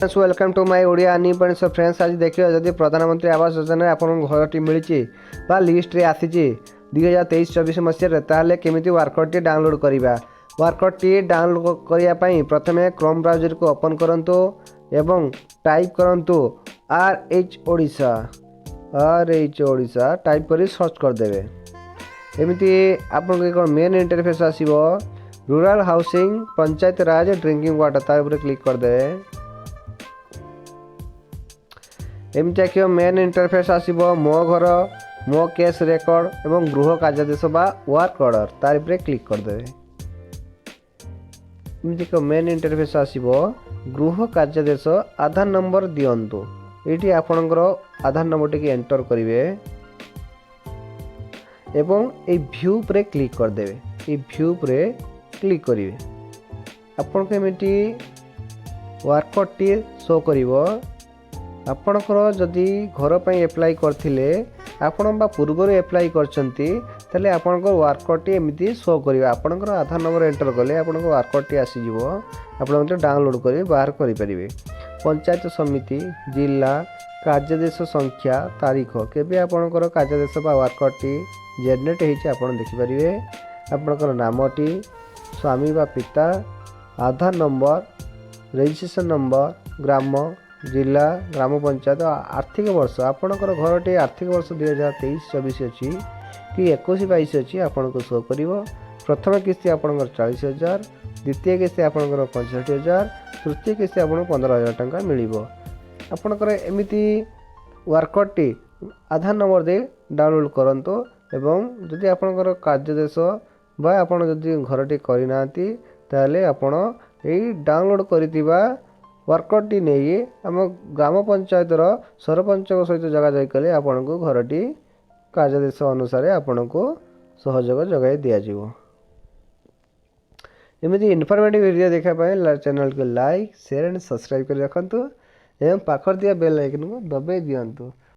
Friends welcome to my Odia आनी point. So friends आज देखिए जदि प्रधानमंत्री आवास योजना आपन घरटी मिली बा लिस्ट रे आसी 2023-24 मसीह ताले केमिति वर्कआउट डाउनलोड करवा। वर्कआउट डाउनलोड करने प्रथम क्रोम ब्राउजर को ओपन करंतु एवं टाइप करंतु RH ओडिशा टाइप कर सर्च करदे। एमती आपन एक मेन इंटरफेस आसीबो rural housing panchayat raj drinking water तार ऊपर क्लिक करदे। एमती आखियो मेन इंटरफेस आसीबो मो घर मो केस रेकर्ड एवं गृह कार्यादेश बा वर्क ऑर्डर तार ऊपर क्लिक करदे। एमती को मेन इंटरफेस आसीबो गृह कार्यादेश आधार नंबर दियंतु। एटी आपनकर आधार नंबर टी एंटर करिवे एवं ए व्यू पर क्लिक करदे। ए व्यू पर क्लिक करिवे आपन को एमती वर्कआउट टी शो करिवो। आपणकर जदि घर पर एप्लाई करथिले आपण बा पूर्वर एप्लाई करछंती तले आपणकर वर्कआउट टी एमती शो करिवो। आपणकर आधार नंबर एंटर कले आपणकर वर्कआउट टी आसी जिवो। आपण मते डाउनलोड करि बाहर करि परिबे। पंचायत समिति जिला कार्यादेश संख्या तारीख केबे आपणकर कार्यादेश बा वर्कआउट टी जनरेट हेछि आपण देखि परिबे। आपणकर नामटी स्वामी बा पिता आधार नंबर रजिस्ट्रेशन नंबर ग्राम जिला ग्राम पंचायत आर्थिक वर्ष आपणकर घरटी आर्थिक वर्ष 2023-24 अच्छी कि 21-22 अच्छी आपन को शो कर। प्रथम किस्ती आपणकर 40,000 द्वितीय किस्ती आपणकर 65,000 तृतीय किस्ती आपन 15,000 टंका मिलिबो। आपणकर एमिति वर्कआउट टी आधार नंबर दे डाउनलोड करंतो एवं जदि आपणकर कार्यादेश बा आपण जदि घरटी करिनांती ताले आपण एई डाउनलोड करितिबा वर्कआउट टी नहीं आम ग्राम पंचायत सरपंच सहित जगह जाई कले आपन को घरटी कार्यादेश अनुसार आपन को सहयोग जगह दिज्व। एमती इनफॉर्मेटिव वीडियो देखा पाए चैनल को लाइक शेयर एंड सब्सक्राइब कर रखंतु एवं पाखर दिया बेल आइकन को दबाई दियंतु।